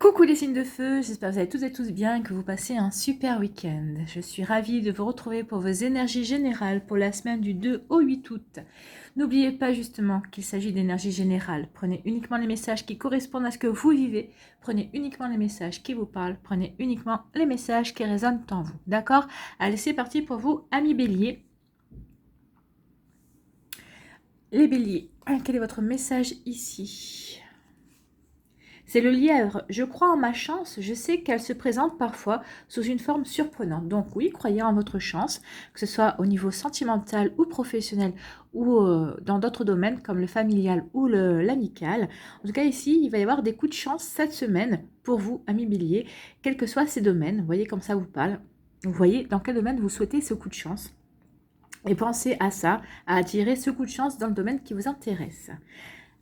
Coucou les signes de feu, j'espère que vous allez toutes et tous bien et que vous passez un super week-end. Je suis ravie de vous retrouver pour vos énergies générales pour la semaine du 2 au 8 août. N'oubliez pas justement qu'il s'agit d'énergie générale. Prenez uniquement les messages qui correspondent à ce que vous vivez. Prenez uniquement les messages qui vous parlent. Prenez uniquement les messages qui résonnent en vous. D'accord? Allez, c'est parti pour vous, amis béliers. Les béliers, quel est votre message ici ? C'est le lièvre. Je crois en ma chance. Je sais qu'elle se présente parfois sous une forme surprenante. Donc oui, croyez en votre chance, que ce soit au niveau sentimental ou professionnel ou dans d'autres domaines comme le familial ou l'amical. En tout cas, ici, il va y avoir des coups de chance cette semaine pour vous, amis béliers, quels que soient ces domaines. Vous voyez comme ça vous parle. Vous voyez dans quel domaine vous souhaitez ce coup de chance. Et pensez à ça, à attirer ce coup de chance dans le domaine qui vous intéresse.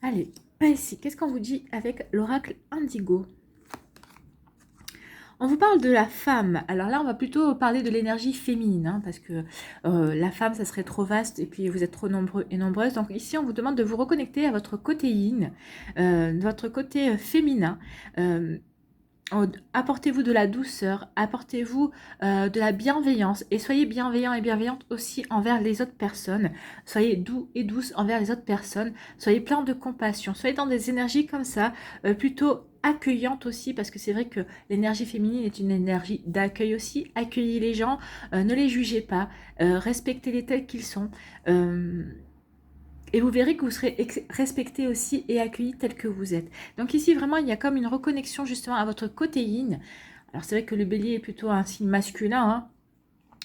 Allez, ici, qu'est-ce qu'on vous dit avec l'oracle Indigo? On vous parle de la femme. Alors là, on va plutôt parler de l'énergie féminine, hein, parce que la femme, ça serait trop vaste et puis vous êtes trop nombreux et nombreuses. Donc ici, on vous demande de vous reconnecter à votre côté yin, votre côté féminin. Apportez-vous de la douceur, apportez-vous de la bienveillance et soyez bienveillant et bienveillante aussi envers les autres personnes. Soyez doux et douce envers les autres personnes. Soyez plein de compassion. Soyez dans des énergies comme ça, plutôt accueillantes aussi, parce que c'est vrai que l'énergie féminine est une énergie d'accueil aussi. Accueillez les gens, ne les jugez pas, respectez-les tels qu'ils sont. Et vous verrez que vous serez respecté aussi et accueilli tel que vous êtes. Donc ici, vraiment, il y a comme une reconnexion justement à votre côté yin. Alors c'est vrai que le bélier est plutôt un signe masculin, hein.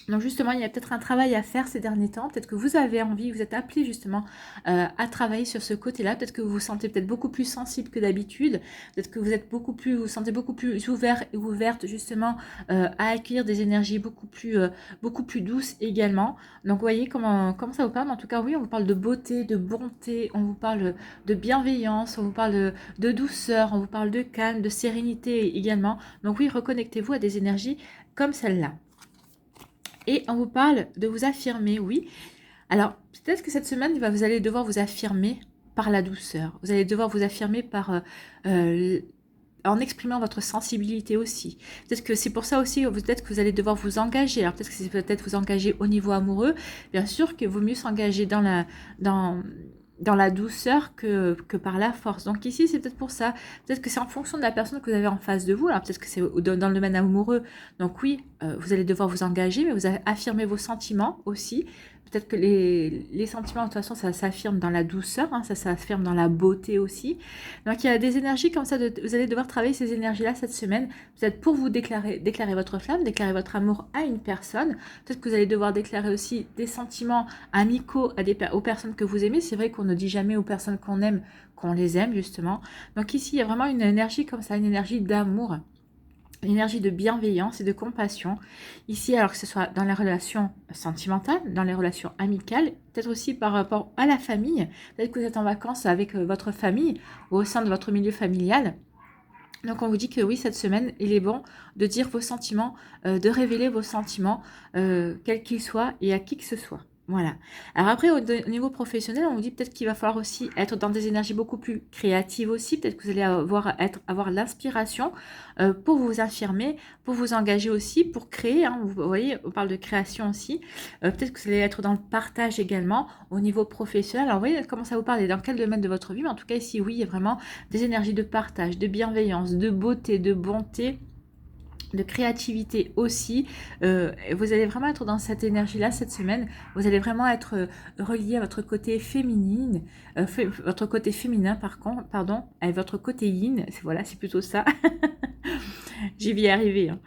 Donc justement, il y a peut-être un travail à faire ces derniers temps. Peut-être que vous avez envie, vous êtes appelé justement à travailler sur ce côté-là. Peut-être que vous vous sentez peut-être beaucoup plus sensible que d'habitude. Peut-être que vous êtes vous vous sentez beaucoup plus ouvert et ouverte justement à accueillir des énergies beaucoup plus douces également. Donc vous voyez comment ça vous parle. En tout cas, oui, on vous parle de beauté, de bonté, on vous parle de bienveillance, on vous parle de douceur, on vous parle de calme, de sérénité également. Donc oui, reconnectez-vous à des énergies comme celle-là. Et on vous parle de vous affirmer, oui. Alors, peut-être que cette semaine, vous allez devoir vous affirmer par la douceur. Vous allez devoir vous affirmer en exprimant votre sensibilité aussi. Peut-être que c'est pour ça aussi, peut-être que vous allez devoir vous engager. Alors, peut-être que c'est peut-être vous engager au niveau amoureux. Bien sûr qu'il vaut mieux s'engager dans la douceur que par la force. Donc ici, c'est peut-être pour ça. Peut-être que c'est en fonction de la personne que vous avez en face de vous. Alors peut-être que c'est dans le domaine amoureux. Donc oui, vous allez devoir vous engager, mais vous allez affirmer vos sentiments aussi. Peut-être que les sentiments, de toute façon, ça s'affirme dans la douceur, hein, ça s'affirme dans la beauté aussi. Donc il y a des énergies comme ça, vous allez devoir travailler ces énergies-là cette semaine, peut-être pour vous déclarer votre flamme, déclarer votre amour à une personne. Peut-être que vous allez devoir déclarer aussi des sentiments amicaux aux personnes que vous aimez. C'est vrai qu'on ne dit jamais aux personnes qu'on aime qu'on les aime, justement. Donc ici, il y a vraiment une énergie comme ça, une énergie d'amour, une énergie de bienveillance et de compassion. Ici, alors que ce soit dans les relations sentimentales, dans les relations amicales, peut-être aussi par rapport à la famille. Peut-être que vous êtes en vacances avec votre famille ou au sein de votre milieu familial. Donc on vous dit que oui, cette semaine, il est bon de dire vos sentiments, de révéler vos sentiments, quels qu'ils soient et à qui que ce soit. Voilà. Alors après, au niveau professionnel, on vous dit peut-être qu'il va falloir aussi être dans des énergies beaucoup plus créatives aussi. Peut-être que vous allez avoir l'inspiration pour vous affirmer, pour vous engager aussi, pour créer. Hein. Vous voyez, on parle de création aussi. Peut-être que vous allez être dans le partage également au niveau professionnel. Alors vous voyez comment ça vous parle et dans quel domaine de votre vie. Mais en tout cas, ici, oui, il y a vraiment des énergies de partage, de bienveillance, de beauté, de bonté, de créativité aussi. Vous allez vraiment être dans cette énergie-là cette semaine. Vous allez vraiment être relié à votre côté féminine, votre côté féminin pardon, avec votre côté yin. Voilà, c'est plutôt ça. J'y vais y arriver. Hein.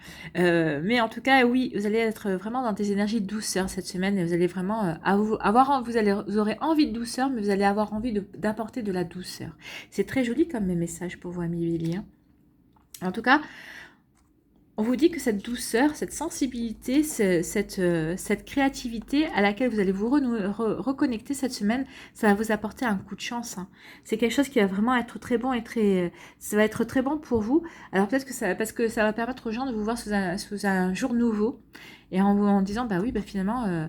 Mais en tout cas, oui, vous allez être vraiment dans des énergies de douceur cette semaine. Et vous allez vraiment vous aurez envie de douceur, mais vous allez avoir envie d'apporter de la douceur. C'est très joli comme message pour vous, amis béliers. En tout cas, on vous dit que cette douceur, cette sensibilité, cette créativité à laquelle vous allez vous reconnecter cette semaine, ça va vous apporter un coup de chance. Hein. C'est quelque chose qui va vraiment être très bon et ça va être très bon pour vous. Alors peut-être que parce que ça va permettre aux gens de vous voir sous un jour nouveau et en disant, bah oui, bah finalement,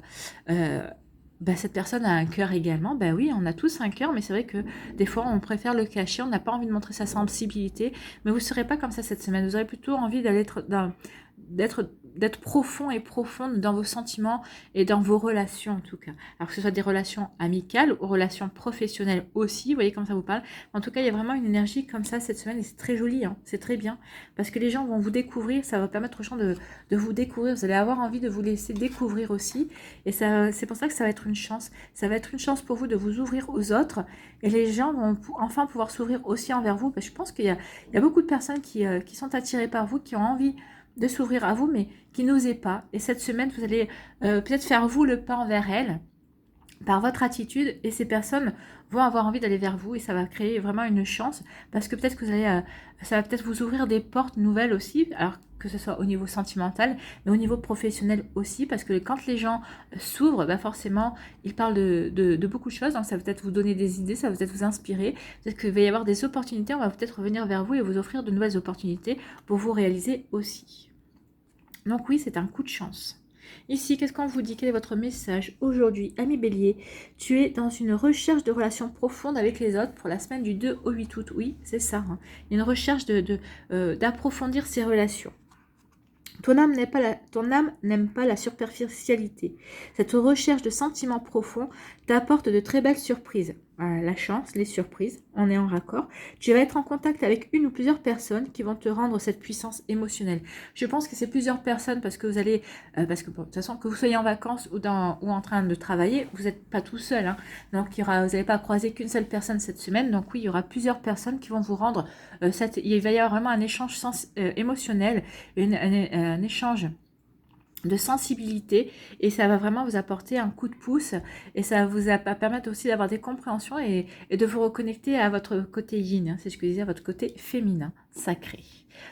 bah, cette personne a un cœur également. Ben oui, on a tous un cœur, mais c'est vrai que des fois, on préfère le cacher, on n'a pas envie de montrer sa sensibilité. Mais vous ne serez pas comme ça cette semaine. Vous aurez plutôt envie d'être profond et profonde dans vos sentiments et dans vos relations en tout cas. Alors que ce soit des relations amicales ou relations professionnelles aussi, vous voyez comme ça vous parle. En tout cas, il y a vraiment une énergie comme ça cette semaine et c'est très joli, hein, c'est très bien. Parce que les gens vont vous découvrir, ça va permettre aux gens de vous découvrir. Vous allez avoir envie de vous laisser découvrir aussi. Et ça, c'est pour ça que ça va être une chance. Ça va être une chance pour vous de vous ouvrir aux autres. Et les gens vont enfin pouvoir s'ouvrir aussi envers vous. Parce que je pense il y a beaucoup de personnes qui sont attirées par vous, qui ont envie de s'ouvrir à vous, mais qui n'osaient pas. Et cette semaine, vous allez peut-être faire vous le pas envers elles, par votre attitude, et ces personnes vont avoir envie d'aller vers vous, et ça va créer vraiment une chance, parce que peut-être que vous allez, ça va peut-être vous ouvrir des portes nouvelles aussi, alors que ce soit au niveau sentimental, mais au niveau professionnel aussi, parce que quand les gens s'ouvrent, bah forcément, ils parlent de beaucoup de choses, donc ça va peut-être vous donner des idées, ça va peut-être vous inspirer, peut-être qu'il va y avoir des opportunités, on va peut-être revenir vers vous et vous offrir de nouvelles opportunités pour vous réaliser aussi. Donc oui, c'est un coup de chance. Ici, qu'est-ce qu'on vous dit? Quel est votre message aujourd'hui, ami Bélier? Tu es dans une recherche de relations profondes avec les autres pour la semaine du 2 au 8 août. Oui, c'est ça. Hein. Il y a une recherche d'approfondir ces relations. Ton âme n'aime pas la superficialité. Cette recherche de sentiments profonds t'apporte de très belles surprises. La chance, les surprises, on est en raccord. Tu vas être en contact avec une ou plusieurs personnes qui vont te rendre cette puissance émotionnelle. Je pense que c'est plusieurs personnes parce que vous allez, parce que bon, de toute façon, que vous soyez en vacances ou en train de travailler, vous n'êtes pas tout seul. Hein. Donc vous n'allez pas croiser qu'une seule personne cette semaine. Donc oui, il y aura plusieurs personnes qui vont vous rendre, il va y avoir vraiment un échange émotionnel, un échange de sensibilité et ça va vraiment vous apporter un coup de pouce et ça va vous permettre aussi d'avoir des compréhensions et de vous reconnecter à votre côté yin, hein, c'est ce que je disais, à votre côté féminin, sacré.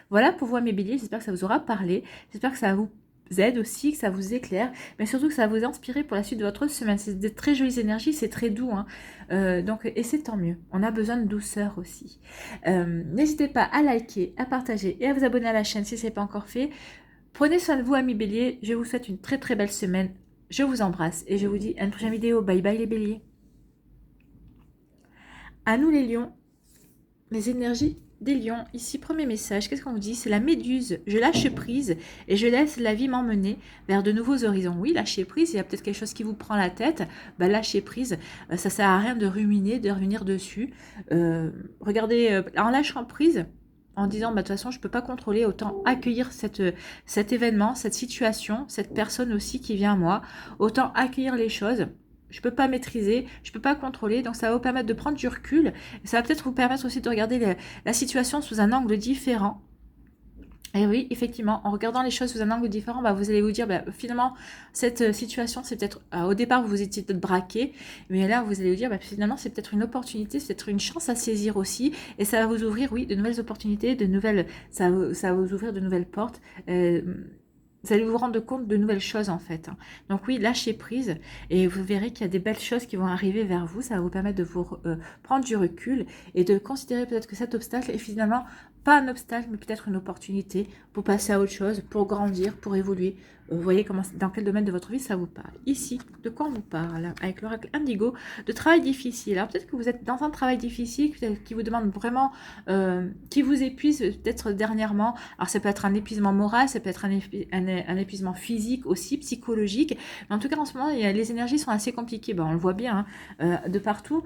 Voilà pour vous mes béliers, j'espère que ça vous aura parlé, j'espère que ça vous aide aussi, que ça vous éclaire, mais surtout que ça va vous inspirer pour la suite de votre semaine. C'est des très jolies énergies, c'est très doux, hein. Donc, et c'est tant mieux, on a besoin de douceur aussi. N'hésitez pas à liker, à partager et à vous abonner à la chaîne si ce n'est pas encore fait. Prenez soin de vous, amis béliers. Je vous souhaite une très très belle semaine. Je vous embrasse et je vous dis à une prochaine vidéo. Bye bye les béliers. À nous les lions, les énergies des lions. Ici, premier message. Qu'est-ce qu'on vous dit? C'est la méduse. Je lâche prise et je laisse la vie m'emmener vers de nouveaux horizons. Oui, lâcher prise. Il y a peut-être quelque chose qui vous prend la tête. Bah, lâcher prise. Ça sert à rien de ruminer, de revenir dessus. Regardez, en lâchant prise, en disant, bah, de toute façon, je ne peux pas contrôler, autant accueillir cet événement, cette situation, cette personne aussi qui vient à moi, autant accueillir les choses. Je ne peux pas maîtriser, je ne peux pas contrôler, donc ça va vous permettre de prendre du recul, et ça va peut-être vous permettre aussi de regarder la situation sous un angle différent. Et oui, effectivement, en regardant les choses sous un angle différent, bah, vous allez vous dire, bah, finalement, cette situation, c'est peut-être, au départ, vous étiez peut-être braqué, mais là, vous allez vous dire, bah, finalement, c'est peut-être une opportunité, c'est peut-être une chance à saisir aussi, et ça va vous ouvrir, oui, de nouvelles opportunités, ça va vous ouvrir de nouvelles portes. Vous allez vous rendre compte de nouvelles choses en fait. Donc oui, lâchez prise et vous verrez qu'il y a des belles choses qui vont arriver vers vous. Ça va vous permettre de vous prendre du recul et de considérer peut-être que cet obstacle est finalement pas un obstacle, mais peut-être une opportunité pour passer à autre chose, pour grandir, pour évoluer. Vous voyez dans quel domaine de votre vie ça vous parle. Ici, de quoi on vous parle avec l'oracle Indigo, de travail difficile. Alors peut-être que vous êtes dans un travail difficile qui vous demande vraiment, qui vous épuise peut-être dernièrement. Alors ça peut être un épuisement moral, ça peut être un épuisement physique aussi, psychologique. Mais en tout cas en ce moment, les énergies sont assez compliquées. On le voit bien de partout.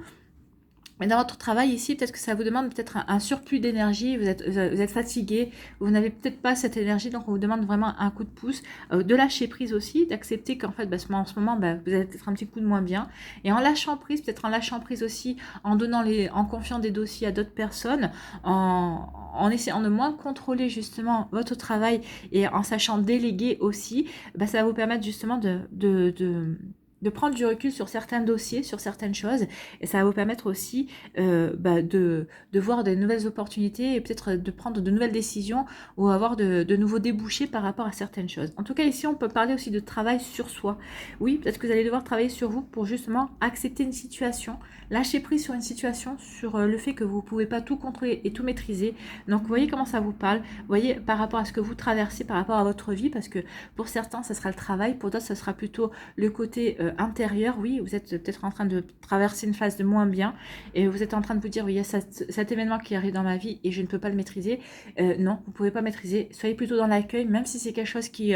Mais dans votre travail ici, peut-être que ça vous demande peut-être un surplus d'énergie, vous êtes fatigué, vous n'avez peut-être pas cette énergie, donc on vous demande vraiment un coup de pouce, de lâcher prise aussi, d'accepter qu'en fait, en ce moment, vous allez peut-être un petit coup de moins bien, et en lâchant prise, peut-être en lâchant prise aussi, en confiant des dossiers à d'autres personnes, en essayant de moins contrôler justement votre travail et en sachant déléguer aussi, ça va vous permettre justement de prendre du recul sur certains dossiers, sur certaines choses, et ça va vous permettre aussi de voir de nouvelles opportunités et peut-être de prendre de nouvelles décisions ou avoir de nouveaux débouchés par rapport à certaines choses. En tout cas, ici, on peut parler aussi de travail sur soi. Oui, peut-être que vous allez devoir travailler sur vous pour justement accepter une situation, lâcher prise sur une situation, sur le fait que vous ne pouvez pas tout contrôler et tout maîtriser. Donc, vous voyez comment ça vous parle, vous voyez par rapport à ce que vous traversez, par rapport à votre vie, parce que pour certains, ça sera le travail, pour d'autres, ça sera plutôt le côté intérieur, oui, vous êtes peut-être en train de traverser une phase de moins bien et vous êtes en train de vous dire, oui, il y a cet événement qui arrive dans ma vie et je ne peux pas le maîtriser. Non, vous ne pouvez pas maîtriser. Soyez plutôt dans l'accueil, même si c'est quelque chose qui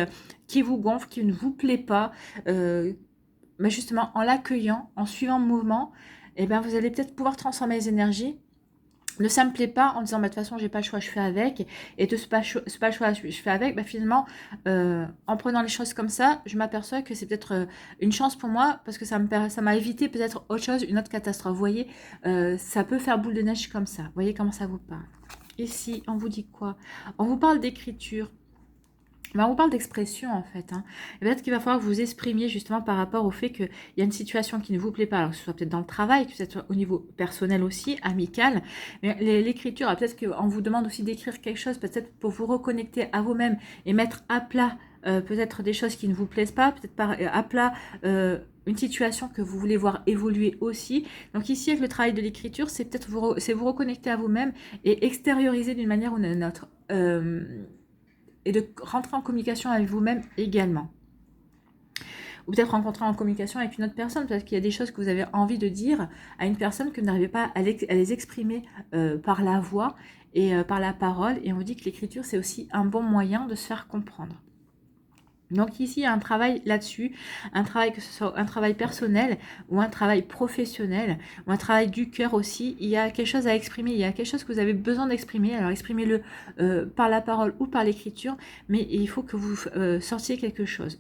vous gonfle, qui ne vous plaît pas. Mais justement, en l'accueillant, en suivant le mouvement, eh ben, vous allez peut-être pouvoir transformer les énergies. Ne ça me plaît pas en disant bah, de toute façon j'ai pas le choix, je fais avec, et de ce pas, le choix, je fais avec, bah, finalement en prenant les choses comme ça, je m'aperçois que c'est peut-être une chance pour moi parce que ça m'a évité peut-être autre chose, une autre catastrophe. Vous voyez, ça peut faire boule de neige comme ça. Vous voyez comment ça vous parle. Ici, on vous dit quoi? On vous parle d'écriture. Ben, on parle d'expression en fait. Hein. Peut-être qu'il va falloir que vous exprimiez justement par rapport au fait qu'il y a une situation qui ne vous plaît pas, alors que ce soit peut-être dans le travail, que ce soit au niveau personnel aussi, amical. Mais l'écriture, peut-être qu'on vous demande aussi d'écrire quelque chose, peut-être pour vous reconnecter à vous-même et mettre à plat peut-être des choses qui ne vous plaisent pas, peut-être à plat une situation que vous voulez voir évoluer aussi. Donc ici, avec le travail de l'écriture, c'est peut-être vous reconnecter à vous-même et extérioriser d'une manière ou d'une autre. Et de rentrer en communication avec vous-même également. Ou peut-être rencontrer en communication avec une autre personne, parce qu'il y a des choses que vous avez envie de dire à une personne que vous n'arrivez pas à les exprimer par la voix et par la parole. Et on vous dit que l'écriture, c'est aussi un bon moyen de se faire comprendre. Donc ici, il y a un travail là-dessus, un travail que ce soit un travail personnel ou un travail professionnel ou un travail du cœur aussi. Il y a quelque chose à exprimer, il y a quelque chose que vous avez besoin d'exprimer. Alors exprimez-le par la parole ou par l'écriture, mais il faut que vous sortiez quelque chose.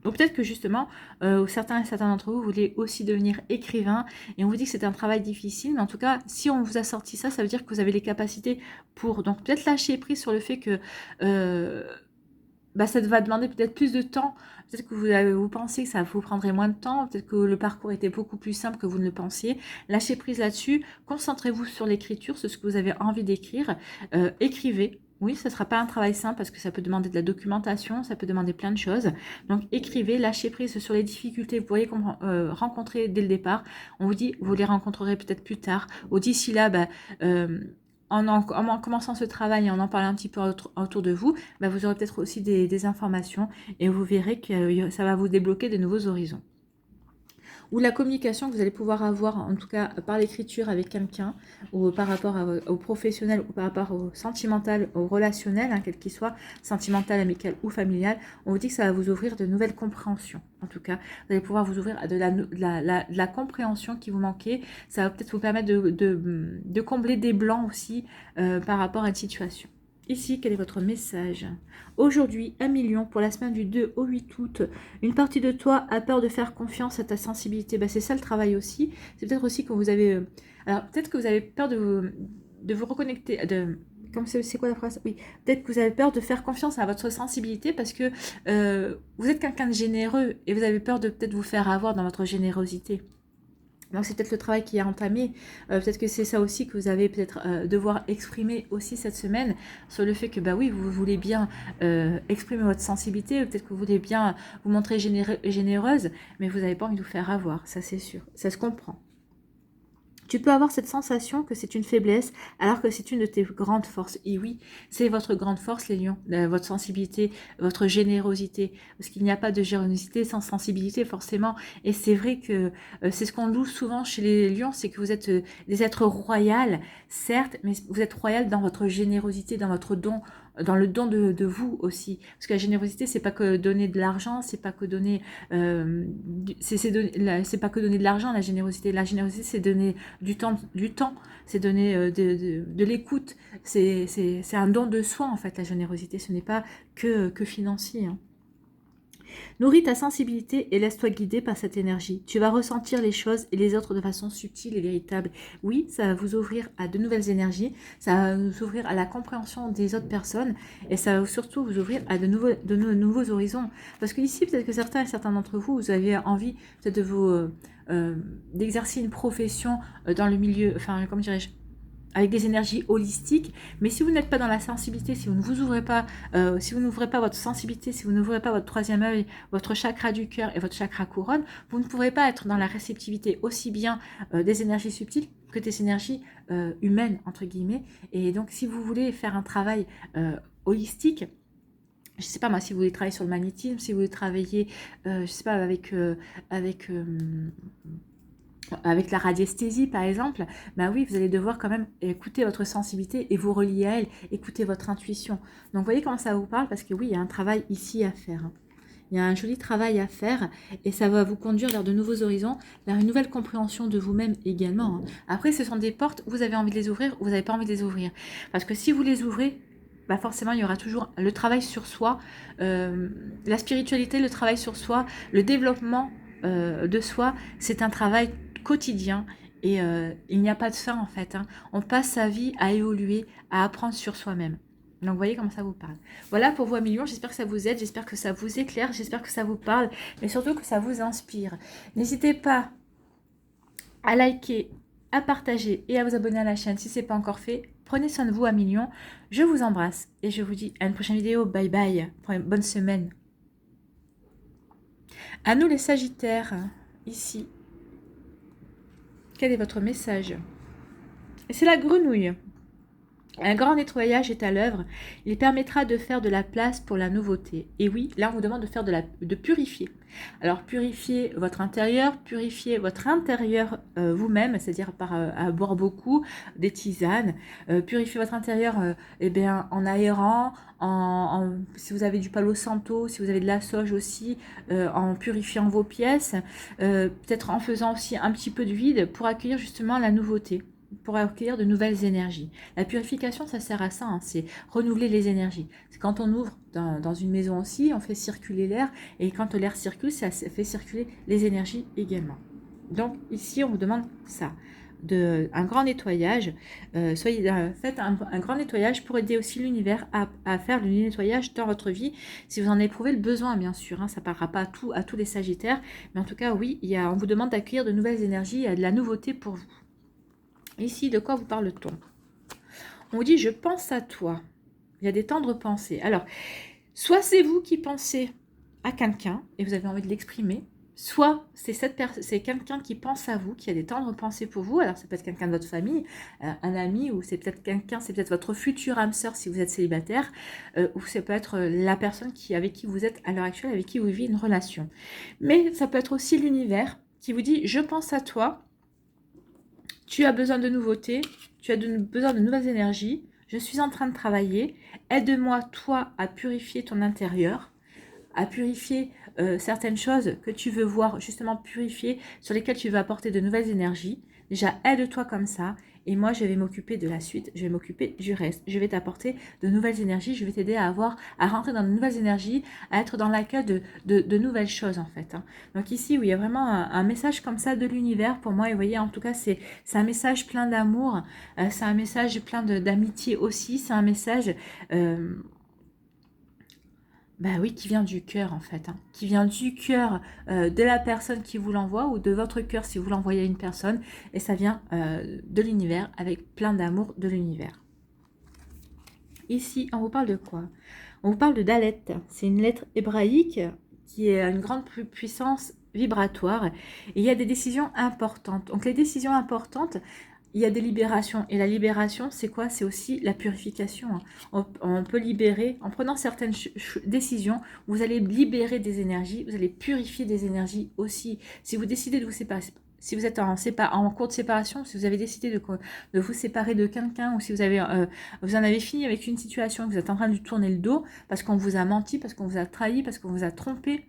Ou peut-être que justement, certains d'entre vous voulez aussi devenir écrivain et on vous dit que c'est un travail difficile, mais en tout cas, si on vous a sorti ça, ça veut dire que vous avez les capacités pour. Donc peut-être lâcher prise sur le fait que ça va demander peut-être plus de temps. Peut-être que vous pensez que ça vous prendrait moins de temps. Peut-être que le parcours était beaucoup plus simple que vous ne le pensiez. Lâchez prise là-dessus. Concentrez-vous sur l'écriture, sur ce que vous avez envie d'écrire. Écrivez. Oui, ce ne sera pas un travail simple parce que ça peut demander de la documentation, ça peut demander plein de choses. Donc écrivez, lâchez prise sur les difficultés que vous pourriez rencontrer dès le départ. On vous dit, vous les rencontrerez peut-être plus tard. Ou d'ici là, en commençant ce travail et en parlant un petit peu autour de vous, vous aurez peut-être aussi des informations et vous verrez que ça va vous débloquer de nouveaux horizons. Ou la communication que vous allez pouvoir avoir, en tout cas par l'écriture avec quelqu'un, ou par rapport au professionnel, ou par rapport au sentimental, au relationnel, quel qu'il soit, sentimental, amical ou familial, on vous dit que ça va vous ouvrir de nouvelles compréhensions. En tout cas, vous allez pouvoir vous ouvrir à de la compréhension qui vous manquait. Ça va peut-être vous permettre de combler des blancs aussi par rapport à une situation. Ici, quel est votre message? Aujourd'hui, 1 million pour la semaine du 2 au 8 août. Une partie de toi a peur de faire confiance à ta sensibilité. C'est ça le travail aussi. C'est peut-être aussi que vous avez... alors, peut-être que vous avez peur de vous reconnecter... C'est quoi la phrase? Oui, peut-être que vous avez peur de faire confiance à votre sensibilité parce que vous êtes quelqu'un de généreux et vous avez peur de peut-être vous faire avoir dans votre générosité. Donc c'est peut-être le travail qui est entamé, peut-être que c'est ça aussi que vous avez peut-être devoir exprimer aussi cette semaine, sur le fait que oui, vous voulez bien exprimer votre sensibilité, peut-être que vous voulez bien vous montrer généreuse, mais vous n'avez pas envie de vous faire avoir, ça c'est sûr, ça se comprend. Tu peux avoir cette sensation que c'est une faiblesse alors que c'est une de tes grandes forces. Et oui, c'est votre grande force, les lions, votre sensibilité, votre générosité. Parce qu'il n'y a pas de générosité sans sensibilité, forcément. Et c'est vrai que c'est ce qu'on loue souvent chez les lions, c'est que vous êtes des êtres royaux, certes, mais vous êtes royal dans votre générosité, dans votre don, dans le don de vous aussi. Parce que la générosité, c'est pas que donner de l'argent, c'est pas que donner... c'est pas que donner de l'argent, la générosité. La générosité, c'est donner du temps, c'est donner de l'écoute, c'est un don de soi en fait, la générosité, ce n'est pas que financier. Nourris ta sensibilité et laisse-toi guider par cette énergie. Tu vas ressentir les choses et les autres de façon subtile et véritable. Oui, ça va vous ouvrir à de nouvelles énergies, ça va vous ouvrir à la compréhension des autres personnes et ça va surtout vous ouvrir à de nouveaux horizons. Parce que ici, peut-être que certains d'entre vous, vous avez envie peut-être d'exercer une profession dans le milieu, comment dirais-je, avec des énergies holistiques, mais si vous n'êtes pas dans la sensibilité, si vous ne vous ouvrez pas, si vous n'ouvrez pas votre sensibilité, si vous n'ouvrez pas votre troisième œil, votre chakra du cœur et votre chakra couronne, vous ne pourrez pas être dans la réceptivité aussi bien des énergies subtiles que des énergies humaines, entre guillemets. Et donc, si vous voulez faire un travail holistique, je sais pas moi, si vous voulez travailler sur le magnétisme, si vous voulez travailler, je sais pas, avec, avec la radiesthésie par exemple, bah oui, vous allez devoir quand même écouter votre sensibilité et vous relier à elle, écouter votre intuition. Donc vous voyez comment ça vous parle, parce que oui, il y a un travail ici à faire. Il y a un joli travail à faire et ça va vous conduire vers de nouveaux horizons, vers une nouvelle compréhension de vous-même également. Après, ce sont des portes, vous avez envie de les ouvrir ou vous n'avez pas envie de les ouvrir. Parce que si vous les ouvrez, bah forcément, il y aura toujours le travail sur soi, la spiritualité, le travail sur soi, le développement de soi, c'est un travail quotidien et il n'y a pas de fin en fait. On passe sa vie à évoluer, à apprendre sur soi-même. Donc, vous voyez comment ça vous parle. Voilà pour vous, Million. J'espère que ça vous aide, j'espère que ça vous éclaire, j'espère que ça vous parle, mais surtout que ça vous inspire. N'hésitez pas à liker, à partager et à vous abonner à la chaîne si ce n'est pas encore fait. Prenez soin de vous, à Million. Je vous embrasse et je vous dis à une prochaine vidéo. Bye bye. Pour une bonne semaine. À nous les Sagittaires, ici. Quel est votre message? Et c'est la grenouille. Un grand nettoyage est à l'œuvre. Il permettra de faire de la place pour la nouveauté. Et oui, là, on vous demande de faire de purifier. Alors, purifier votre intérieur vous-même, c'est-à-dire à boire beaucoup, des tisanes. Purifier votre intérieur eh bien, en aérant, si vous avez du palo santo, si vous avez de la sauge aussi, en purifiant vos pièces, peut-être en faisant aussi un petit peu de vide pour accueillir justement la nouveauté, pour accueillir de nouvelles énergies. La purification, ça sert à ça, c'est renouveler les énergies. C'est quand on ouvre dans une maison aussi, on fait circuler l'air, et quand l'air circule, ça fait circuler les énergies également. Donc ici, on vous demande ça, un grand nettoyage. Faites un grand nettoyage pour aider aussi l'univers à faire le nettoyage dans votre vie, si vous en éprouvez le besoin, bien sûr. Ça ne parlera pas à tous les Sagittaires, mais en tout cas, oui, on vous demande d'accueillir de nouvelles énergies, de la nouveauté pour vous. Ici, de quoi vous parle-t-on? On vous dit, je pense à toi. Il y a des tendres pensées. Alors, soit c'est vous qui pensez à quelqu'un et vous avez envie de l'exprimer, soit c'est quelqu'un qui pense à vous, qui a des tendres pensées pour vous. Alors, ça peut être quelqu'un de votre famille, un ami, ou c'est peut-être votre future âme sœur si vous êtes célibataire, ou ça peut être la personne avec qui vous êtes à l'heure actuelle, avec qui vous vivez une relation. Mais ça peut être aussi l'univers qui vous dit, je pense à toi. Tu as besoin de nouveautés, tu as besoin de nouvelles énergies, je suis en train de travailler, aide-moi toi à purifier ton intérieur, à purifier certaines choses que tu veux voir justement purifier, sur lesquelles tu veux apporter de nouvelles énergies. Déjà, aide-toi comme ça, et moi je vais m'occuper de la suite, je vais m'occuper du reste. Je vais t'apporter de nouvelles énergies, je vais t'aider à rentrer dans de nouvelles énergies, à être dans l'accueil de nouvelles choses en fait. Donc ici, oui, il y a vraiment un message comme ça de l'univers pour moi, et vous voyez, en tout cas, c'est un message plein d'amour, c'est un message plein d'amitié aussi, c'est un message... bah oui, qui vient du cœur en fait, qui vient du cœur de la personne qui vous l'envoie, ou de votre cœur si vous l'envoyez à une personne, et ça vient de l'univers, avec plein d'amour de l'univers. Ici, on vous parle de quoi? On vous parle de Dalet, c'est une lettre hébraïque qui est une grande puissance vibratoire, et il y a des décisions importantes. Donc les décisions importantes, il y a des libérations. Et la libération, c'est quoi? C'est aussi la purification. On peut libérer, en prenant certaines décisions, vous allez libérer des énergies, vous allez purifier des énergies aussi. Si vous décidez de vous séparer, si vous êtes en cours de séparation, si vous avez décidé de vous séparer de quelqu'un, ou si vous en avez fini avec une situation, que vous êtes en train de lui tourner le dos, parce qu'on vous a menti, parce qu'on vous a trahi, parce qu'on vous a trompé.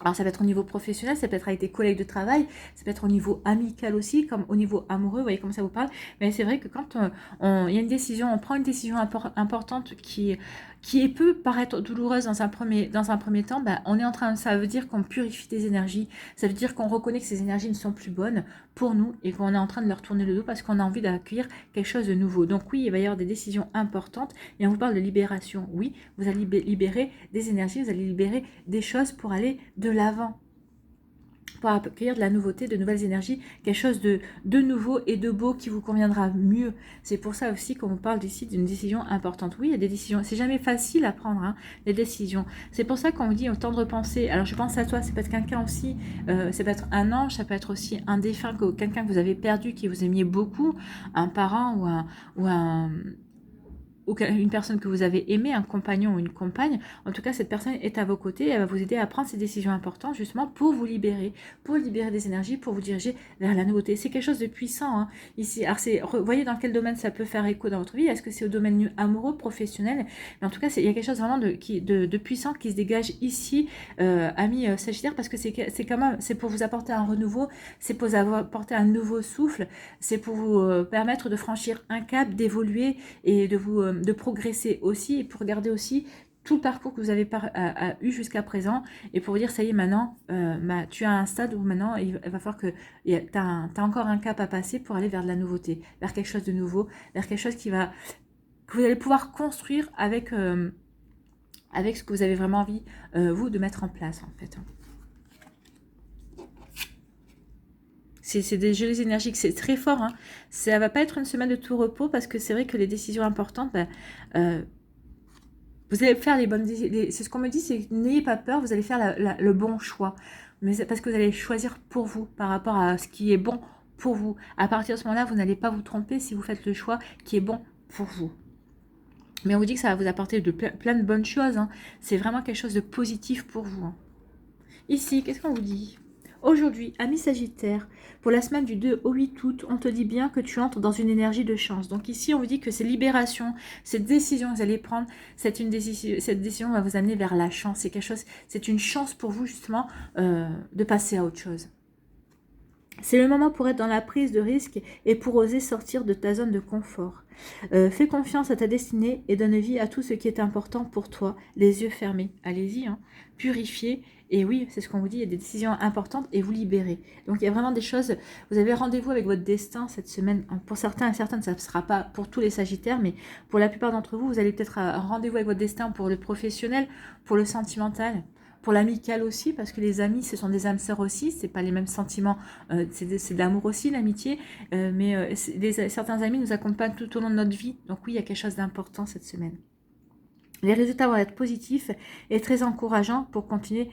Alors ça peut être au niveau professionnel, ça peut être avec des collègues de travail, ça peut être au niveau amical aussi, comme au niveau amoureux, vous voyez comment ça vous parle. Mais c'est vrai que quand il y a une décision, on prend une décision importante qui peut paraître douloureuse dans un premier temps, bah, ça veut dire qu'on purifie des énergies, ça veut dire qu'on reconnaît que ces énergies ne sont plus bonnes pour nous, et qu'on est en train de leur tourner le dos parce qu'on a envie d'accueillir quelque chose de nouveau. Donc oui, il va y avoir des décisions importantes, et on vous parle de libération. Oui, vous allez libérer des énergies, vous allez libérer des choses pour aller de l'avant, pour accueillir de la nouveauté, de nouvelles énergies, quelque chose de nouveau et de beau qui vous conviendra mieux. C'est pour ça aussi qu'on vous parle ici d'une décision importante. Oui, il y a des décisions, c'est jamais facile à prendre, les décisions. C'est pour ça qu'on vous dit au temps de repenser. Alors je pense à toi, ça peut être quelqu'un aussi, ça peut être un ange, ça peut être aussi un défunt, quelqu'un que vous avez perdu, qui vous aimiez beaucoup, un parent ou un ou une personne que vous avez aimée, un compagnon ou une compagne, en tout cas cette personne est à vos côtés, elle va vous aider à prendre ces décisions importantes justement pour vous libérer des énergies, pour vous diriger vers la nouveauté. C'est quelque chose de puissant hein, ici. Alors voyez dans quel domaine ça peut faire écho dans votre vie. Est-ce que c'est au domaine amoureux, professionnel? Mais en tout cas, il y a quelque chose vraiment de puissant qui se dégage ici, amis Sagittaire, parce que c'est quand même, c'est pour vous apporter un renouveau, c'est pour vous apporter un nouveau souffle, c'est pour vous permettre de franchir un cap, d'évoluer et de progresser aussi, et pour regarder aussi tout le parcours que vous avez eu jusqu'à présent, et pour vous dire, ça y est, maintenant, tu as un stade où maintenant, il va falloir que tu as encore un cap à passer pour aller vers de la nouveauté, vers quelque chose de nouveau, vers quelque chose que vous allez pouvoir construire avec ce que vous avez vraiment envie, vous, de mettre en place, en fait. C'est des jolies énergies, c'est très fort. Hein. Ça va pas être une semaine de tout repos, parce que c'est vrai que les décisions importantes, vous allez faire les bonnes décisions. C'est ce qu'on me dit, c'est n'ayez pas peur, vous allez faire le bon choix. Mais c'est parce que vous allez choisir pour vous, par rapport à ce qui est bon pour vous. À partir de ce moment-là, vous n'allez pas vous tromper si vous faites le choix qui est bon pour vous. Mais on vous dit que ça va vous apporter plein de bonnes choses. Hein. C'est vraiment quelque chose de positif pour vous. Hein. Ici, qu'est-ce qu'on vous dit ? Aujourd'hui, ami Sagittaire, pour la semaine du 2 au 8 août, on te dit bien que tu entres dans une énergie de chance. Donc ici, on vous dit que c'est libération, cette décision que vous allez prendre, cette décision va vous amener vers la chance. C'est quelque chose, c'est une chance pour vous justement de passer à autre chose. C'est le moment pour être dans la prise de risque et pour oser sortir de ta zone de confort. Fais confiance à ta destinée et donne vie à tout ce qui est important pour toi, les yeux fermés. Allez-y, hein. Purifiez. Et oui, c'est ce qu'on vous dit, il y a des décisions importantes et vous libérez. Donc il y a vraiment des choses, vous avez rendez-vous avec votre destin cette semaine. Pour certains et certaines, ça ne sera pas pour tous les Sagittaires, mais pour la plupart d'entre vous, vous allez peut-être rendez-vous avec votre destin pour le professionnel, pour le sentimental. Pour l'amical aussi, parce que les amis, ce sont des âmes sœurs aussi, c'est pas les mêmes sentiments, c'est de l'amour aussi, l'amitié, mais certains amis nous accompagnent tout au long de notre vie, donc oui, il y a quelque chose d'important cette semaine. Les résultats vont être positifs et très encourageants pour continuer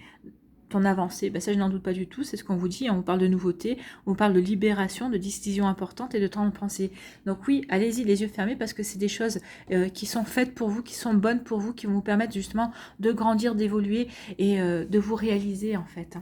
ton avancée. Ben ça, je n'en doute pas du tout, c'est ce qu'on vous dit, on vous parle de nouveautés, on vous parle de libération, de décisions importantes et de temps de pensée. Donc oui, allez-y les yeux fermés, parce que c'est des choses qui sont faites pour vous, qui sont bonnes pour vous, qui vont vous permettre justement de grandir, d'évoluer et de vous réaliser en fait.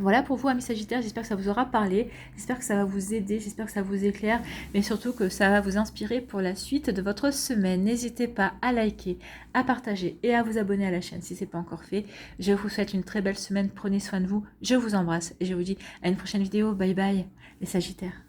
Voilà pour vous, amis Sagittaires, j'espère que ça vous aura parlé, j'espère que ça va vous aider, j'espère que ça vous éclaire, mais surtout que ça va vous inspirer pour la suite de votre semaine. N'hésitez pas à liker, à partager et à vous abonner à la chaîne si ce n'est pas encore fait. Je vous souhaite une très belle semaine, prenez soin de vous, je vous embrasse et je vous dis à une prochaine vidéo. Bye bye les Sagittaires.